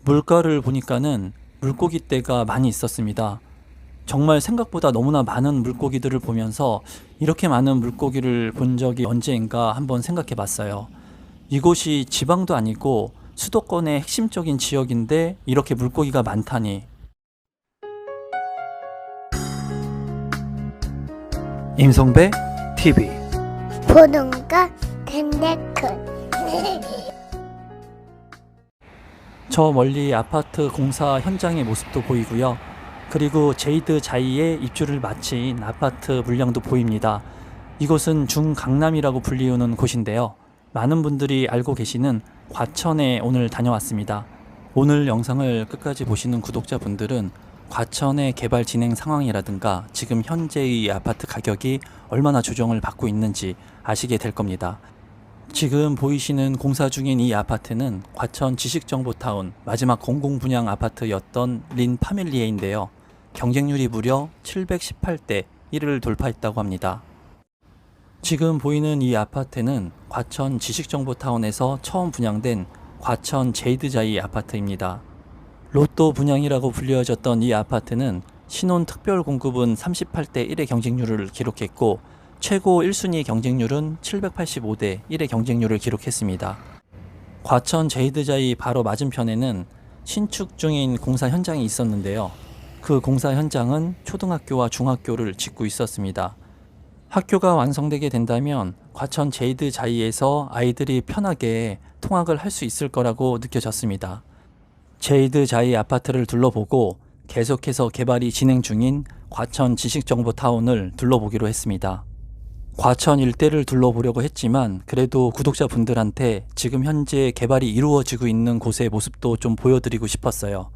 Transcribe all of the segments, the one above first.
물가를 보니까는 물고기 떼가 많이 있었습니다. 정말 생각보다 너무나 많은 물고기들을 보면서 이렇게 많은 물고기를 본 적이 언제인가 한번 생각해 봤어요. 이곳이 지방도 아니고 수도권의 핵심적인 지역인데 이렇게 물고기가 많다니. 임성배 TV 보동과 덴데크 저 멀리 아파트 공사 현장의 모습도 보이고요. 그리고 제이드 자이에 입주를 마친 아파트 물량도 보입니다. 이곳은 중강남이라고 불리우는 곳인데요. 많은 분들이 알고 계시는 과천에 오늘 다녀왔습니다. 오늘 영상을 끝까지 보시는 구독자분들은 과천의 개발 진행 상황이라든가 지금 현재의 아파트 가격이 얼마나 조정을 받고 있는지 아시게 될 겁니다. 지금 보이시는 공사 중인 이 아파트는 과천 지식정보타운 마지막 공공분양 아파트였던 린 파밀리에인데요. 경쟁률이 무려 718대 1을 돌파했다고 합니다. 지금 보이는 이 아파트는 과천 지식정보타운에서 처음 분양된 과천 제이드자이 아파트입니다. 로또 분양이라고 불려졌던 이 아파트는 신혼 특별 공급은 38대 1의 경쟁률을 기록했고 최고 1순위 경쟁률은 785대 1의 경쟁률을 기록했습니다. 과천 제이드자이 바로 맞은편에는 신축 중인 공사 현장이 있었는데요. 그 공사 현장은 초등학교와 중학교를 짓고 있었습니다. 학교가 완성되게 된다면 과천 제이드자이에서 아이들이 편하게 통학을 할 수 있을 거라고 느껴졌습니다. 제이드자이 아파트를 둘러보고 계속해서 개발이 진행 중인 과천 지식정보타운을 둘러보기로 했습니다. 과천 일대를 둘러보려고 했지만 그래도 구독자분들한테 지금 현재 개발이 이루어지고 있는 곳의 모습도 좀 보여드리고 싶었어요.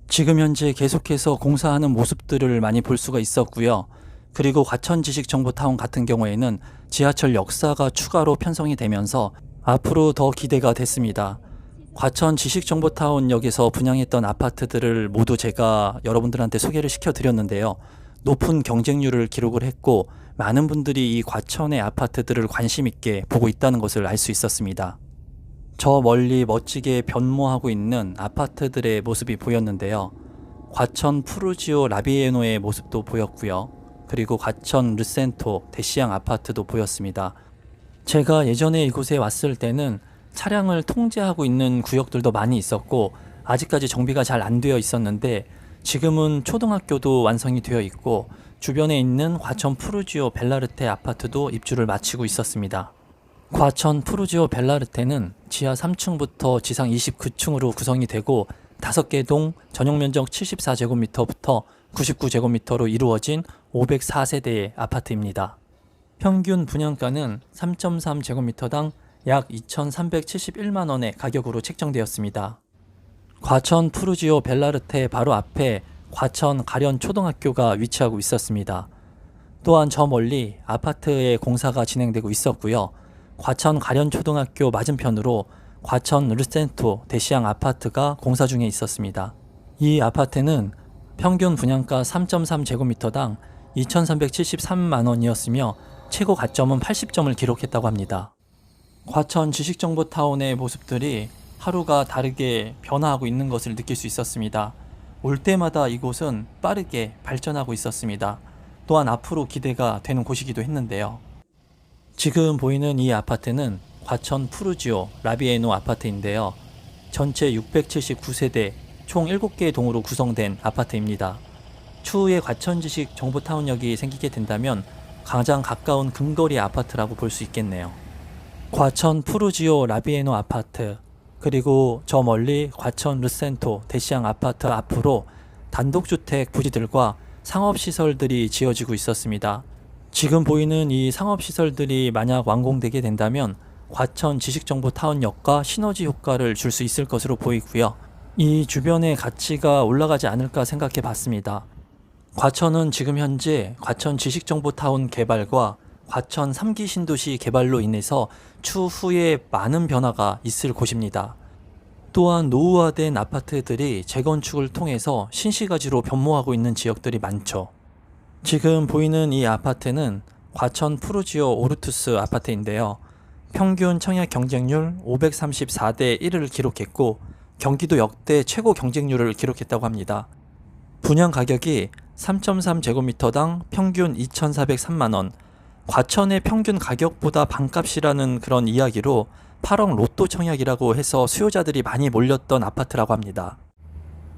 지금 현재 계속해서 공사하는 모습들을 많이 볼 수가 있었고요. 그리고 과천 지식정보타운 같은 경우에는 지하철 역사가 추가로 편성이 되면서 앞으로 더 기대가 됐습니다. 과천 지식정보타운역에서 분양했던 아파트들을 모두 제가 여러분들한테 소개를 시켜드렸는데요. 높은 경쟁률을 기록을 했고 많은 분들이 이 과천의 아파트들을 관심 있게 보고 있다는 것을 알 수 있었습니다. 저 멀리 멋지게 변모하고 있는 아파트들의 모습이 보였는데요. 과천 푸르지오 라비에노의 모습도 보였고요. 그리고 과천 르센토 대시양 아파트도 보였습니다. 제가 예전에 이곳에 왔을 때는 차량을 통제하고 있는 구역들도 많이 있었고 아직까지 정비가 잘 안 되어 있었는데 지금은 초등학교도 완성이 되어 있고 주변에 있는 과천 푸르지오 벨라르테 아파트도 입주를 마치고 있었습니다. 과천 푸르지오 벨라르테는 지하 3층부터 지상 29층으로 구성이 되고 5개 동 전용 면적 74제곱미터부터 99제곱미터로 이루어진 504세대의 아파트입니다. 평균 분양가는 3.3제곱미터당 약 2,371만원의 가격으로 책정되었습니다. 과천 푸르지오 벨라르테 바로 앞에 과천 가련 초등학교가 위치하고 있었습니다. 또한 저 멀리 아파트의 공사가 진행되고 있었고요. 과천 가련 초등학교 맞은편으로 과천 르센토 대시양 아파트가 공사 중에 있었습니다. 이 아파트는 평균 분양가 3.3제곱미터당 2,373만원이었으며 최고 가점은 80점을 기록했다고 합니다. 과천 지식정보타운의 모습들이 하루가 다르게 변화하고 있는 것을 느낄 수 있었습니다. 올 때마다 이곳은 빠르게 발전하고 있었습니다. 또한 앞으로 기대가 되는 곳이기도 했는데요. 지금 보이는 이 아파트는 과천 푸르지오 라비에노 아파트인데요. 전체 679세대 총 7개의 동으로 구성된 아파트입니다. 추후에 과천 지식 정보타운역이 생기게 된다면 가장 가까운 근거리 아파트라고 볼 수 있겠네요. 과천 푸르지오 라비에노 아파트 그리고 저 멀리 과천 르센토 대시양 아파트 앞으로 단독주택 부지들과 상업시설들이 지어지고 있었습니다. 지금 보이는 이 상업시설들이 만약 완공되게 된다면 과천 지식정보타운역과 시너지 효과를 줄 수 있을 것으로 보이고요. 이 주변의 가치가 올라가지 않을까 생각해 봤습니다. 과천은 지금 현재 과천 지식정보타운 개발과 과천 3기 신도시 개발로 인해서 추후에 많은 변화가 있을 곳입니다. 또한 노후화된 아파트들이 재건축을 통해서 신시가지로 변모하고 있는 지역들이 많죠. 지금 보이는 이 아파트는 과천 푸르지오 오르투스 아파트인데요. 평균 청약 경쟁률 534대 1을 기록했고 경기도 역대 최고 경쟁률을 기록했다고 합니다. 분양 가격이 3.3제곱미터당 평균 2,403만원, 과천의 평균 가격보다 반값이라는 그런 이야기로 8억 로또 청약이라고 해서 수요자들이 많이 몰렸던 아파트라고 합니다.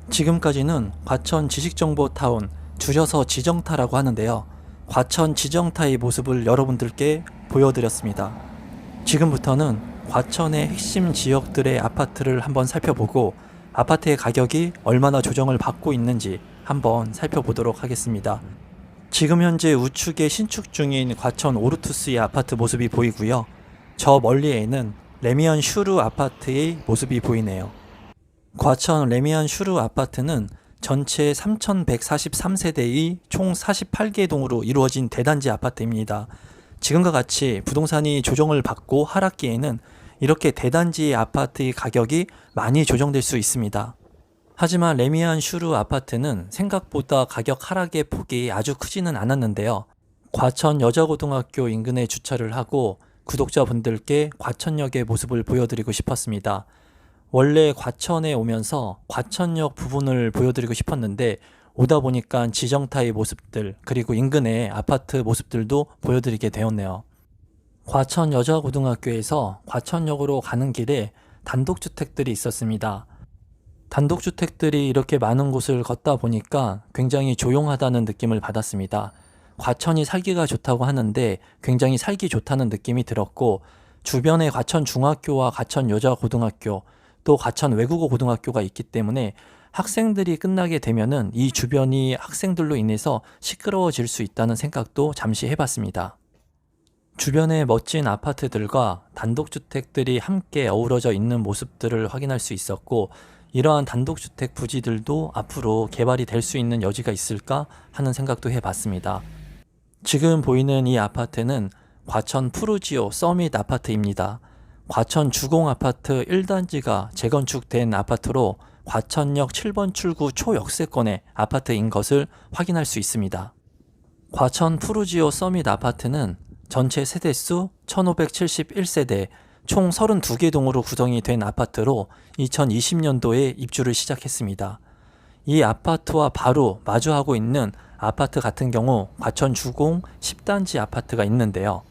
지금까지는 과천 지식정보타운, 줄여서 지정타라고 하는데요. 과천 지정타의 모습을 여러분들께 보여드렸습니다. 지금부터는 과천의 핵심 지역들의 아파트를 한번 살펴보고 아파트의 가격이 얼마나 조정을 받고 있는지 한번 살펴보도록 하겠습니다. 지금 현재 우측에 신축 중인 과천 오르투스의 아파트 모습이 보이고요. 저 멀리에는 레미안 슈르 아파트의 모습이 보이네요. 과천 레미안 슈르 아파트는 전체 3,143세대의 총 48개 동으로 이루어진 대단지 아파트입니다. 지금과 같이 부동산이 조정을 받고 하락기에는 이렇게 대단지 아파트의 가격이 많이 조정될 수 있습니다. 하지만 레미안 슈르 아파트는 생각보다 가격 하락의 폭이 아주 크지는 않았는데요. 과천 여자고등학교 인근에 주차를 하고 구독자분들께 과천역의 모습을 보여드리고 싶었습니다. 원래 과천에 오면서 과천역 부분을 보여드리고 싶었는데 오다 보니까 지정타의 모습들 그리고 인근의 아파트 모습들도 보여드리게 되었네요. 과천 여자고등학교에서 과천역으로 가는 길에 단독주택들이 있었습니다. 단독주택들이 이렇게 많은 곳을 걷다 보니까 굉장히 조용하다는 느낌을 받았습니다. 과천이 살기가 좋다고 하는데 굉장히 살기 좋다는 느낌이 들었고 주변에 과천 중학교와 과천 여자고등학교 또 과천 외국어 고등학교가 있기 때문에 학생들이 끝나게 되면은 이 주변이 학생들로 인해서 시끄러워질 수 있다는 생각도 잠시 해봤습니다. 주변의 멋진 아파트들과 단독주택들이 함께 어우러져 있는 모습들을 확인할 수 있었고 이러한 단독주택 부지들도 앞으로 개발이 될 수 있는 여지가 있을까 하는 생각도 해봤습니다. 지금 보이는 이 아파트는 과천 푸르지오 서밋 아파트입니다. 과천 주공아파트 1단지가 재건축된 아파트로 과천역 7번 출구 초역세권의 아파트인 것을 확인할 수 있습니다. 과천 푸르지오 서밋 아파트는 전체 세대수 1571세대 총 32개 동으로 구성이 된 아파트로 2020년도에 입주를 시작했습니다. 이 아파트와 바로 마주하고 있는 아파트 같은 경우 과천 주공 10단지 아파트가 있는데요.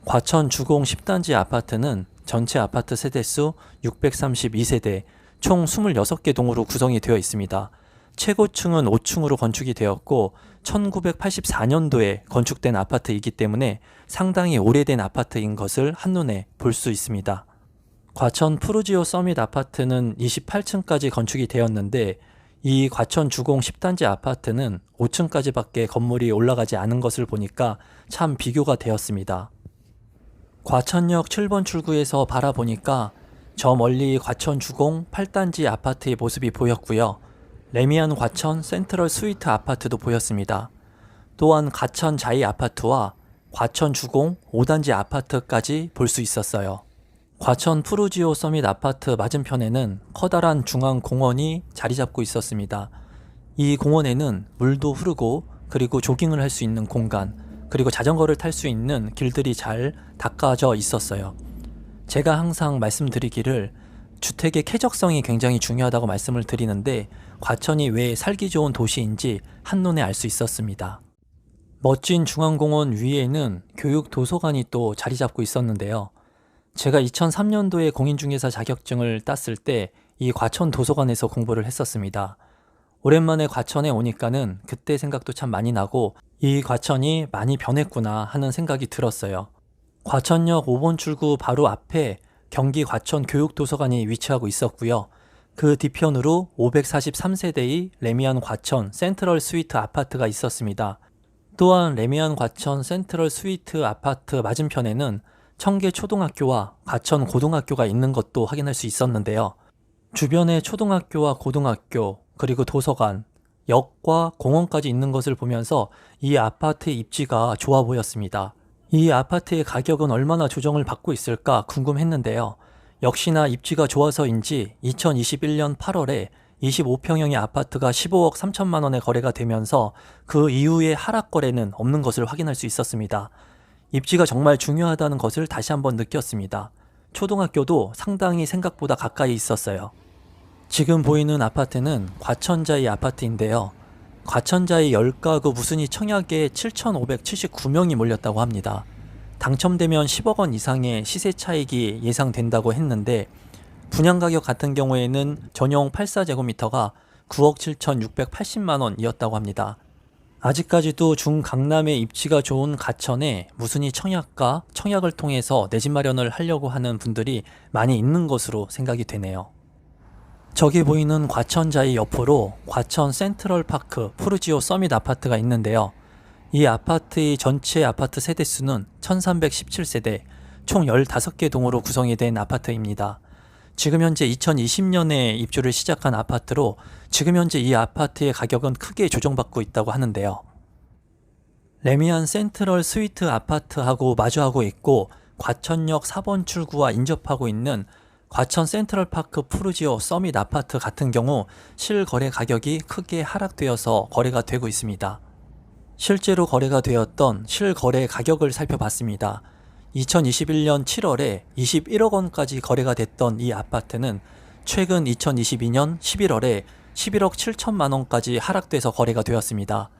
과천 주공 10단지 아파트는 전체 아파트 세대수 632세대 총 26개 동으로 구성이 되어 있습니다. 최고층은 5층으로 건축이 되었고 1984년도에 건축된 아파트이기 때문에 상당히 오래된 아파트인 것을 한눈에 볼 수 있습니다. 과천 푸르지오 서밋 아파트는 28층까지 건축이 되었는데 이 과천 주공 10단지 아파트는 5층까지밖에 건물이 올라가지 않은 것을 보니까 참 비교가 되었습니다. 과천역 7번 출구에서 바라보니까 저 멀리 과천 주공 8단지 아파트의 모습이 보였고요. 레미안 과천 센트럴 스위트 아파트도 보였습니다. 또한 과천 자이 아파트와 과천 주공 5단지 아파트까지 볼 수 있었어요. 과천 푸르지오 서밋 아파트 맞은편에는 커다란 중앙 공원이 자리 잡고 있었습니다. 이 공원에는 물도 흐르고 그리고 조깅을 할 수 있는 공간 그리고 자전거를 탈 수 있는 길들이 잘 닦아져 있었어요. 제가 항상 말씀드리기를 주택의 쾌적성이 굉장히 중요하다고 말씀을 드리는데 과천이 왜 살기 좋은 도시인지 한눈에 알 수 있었습니다. 멋진 중앙공원 위에는 교육도서관이 또 자리 잡고 있었는데요. 제가 2003년도에 공인중개사 자격증을 땄을 때 이 과천 도서관에서 공부를 했었습니다. 오랜만에 과천에 오니까는 그때 생각도 참 많이 나고 이 과천이 많이 변했구나 하는 생각이 들었어요. 과천역 5번 출구 바로 앞에 경기 과천 교육도서관이 위치하고 있었고요. 그 뒤편으로 543세대의 레미안 과천 센트럴 스위트 아파트가 있었습니다. 또한 레미안 과천 센트럴 스위트 아파트 맞은편에는 청계 초등학교와 과천 고등학교가 있는 것도 확인할 수 있었는데요. 주변에 초등학교와 고등학교 그리고 도서관, 역과 공원까지 있는 것을 보면서 이 아파트의 입지가 좋아 보였습니다. 이 아파트의 가격은 얼마나 조정을 받고 있을까 궁금했는데요. 역시나 입지가 좋아서인지 2021년 8월에 25평형의 아파트가 15억 3천만 원에 거래가 되면서 그 이후에 하락 거래는 없는 것을 확인할 수 있었습니다. 입지가 정말 중요하다는 것을 다시 한번 느꼈습니다. 초등학교도 상당히 생각보다 가까이 있었어요. 지금 보이는 아파트는 과천자이 아파트인데요. 과천자이 10가구 무순위 청약에 7,579명이 몰렸다고 합니다. 당첨되면 10억 원 이상의 시세 차익이 예상된다고 했는데 분양 가격 같은 경우에는 전용 84제곱미터가 9억 7,680만 원이었다고 합니다. 아직까지도 중강남의 입지가 좋은 가천에 무순위 청약과 청약을 통해서 내 집 마련을 하려고 하는 분들이 많이 있는 것으로 생각이 되네요. 저기 보이는 과천자이 옆으로 과천 센트럴파크 푸르지오 서밋 아파트가 있는데요. 이 아파트의 전체 아파트 세대수는 1317세대, 총 15개 동으로 구성이 된 아파트입니다. 지금 현재 2020년에 입주를 시작한 아파트로 지금 현재 이 아파트의 가격은 크게 조정받고 있다고 하는데요. 레미안 센트럴 스위트 아파트하고 마주하고 있고 과천역 4번 출구와 인접하고 있는 과천 센트럴파크 푸르지오 서밋 아파트 같은 경우 실거래 가격이 크게 하락되어서 거래가 되고 있습니다. 실제로 거래가 되었던 실거래 가격을 살펴봤습니다. 2021년 7월에 21억 원까지 거래가 됐던 이 아파트는 최근 2022년 11월에 11억 7천만 원까지 하락돼서 거래가 되었습니다.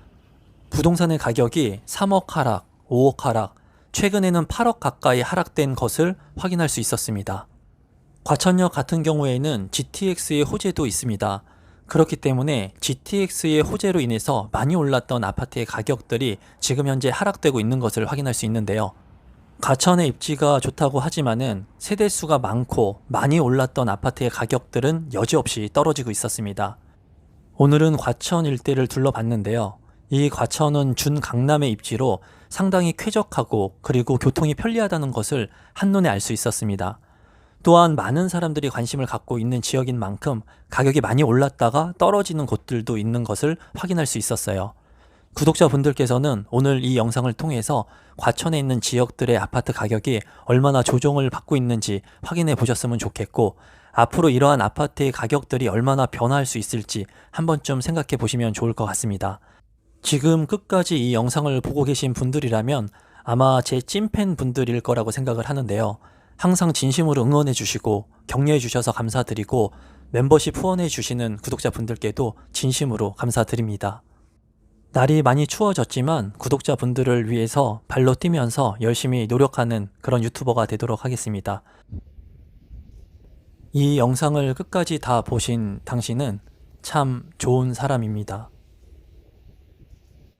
부동산의 가격이 3억 하락, 5억 하락, 최근에는 8억 가까이 하락된 것을 확인할 수 있었습니다. 과천역 같은 경우에는 GTX의 호재도 있습니다. 그렇기 때문에 GTX의 호재로 인해서 많이 올랐던 아파트의 가격들이 지금 현재 하락되고 있는 것을 확인할 수 있는데요. 과천의 입지가 좋다고 하지만은 세대수가 많고 많이 올랐던 아파트의 가격들은 여지없이 떨어지고 있었습니다. 오늘은 과천 일대를 둘러봤는데요. 이 과천은 준강남의 입지로 상당히 쾌적하고 그리고 교통이 편리하다는 것을 한눈에 알 수 있었습니다. 또한 많은 사람들이 관심을 갖고 있는 지역인 만큼 가격이 많이 올랐다가 떨어지는 곳들도 있는 것을 확인할 수 있었어요. 구독자분들께서는 오늘 이 영상을 통해서 과천에 있는 지역들의 아파트 가격이 얼마나 조정을 받고 있는지 확인해 보셨으면 좋겠고, 앞으로 이러한 아파트의 가격들이 얼마나 변화할 수 있을지 한 번쯤 생각해 보시면 좋을 것 같습니다. 지금 끝까지 이 영상을 보고 계신 분들이라면 아마 제 찐팬 분들일 거라고 생각을 하는데요. 항상 진심으로 응원해 주시고 격려해 주셔서 감사드리고 멤버십 후원해 주시는 구독자분들께도 진심으로 감사드립니다. 날이 많이 추워졌지만 구독자분들을 위해서 발로 뛰면서 열심히 노력하는 그런 유튜버가 되도록 하겠습니다. 이 영상을 끝까지 다 보신 당신은 참 좋은 사람입니다.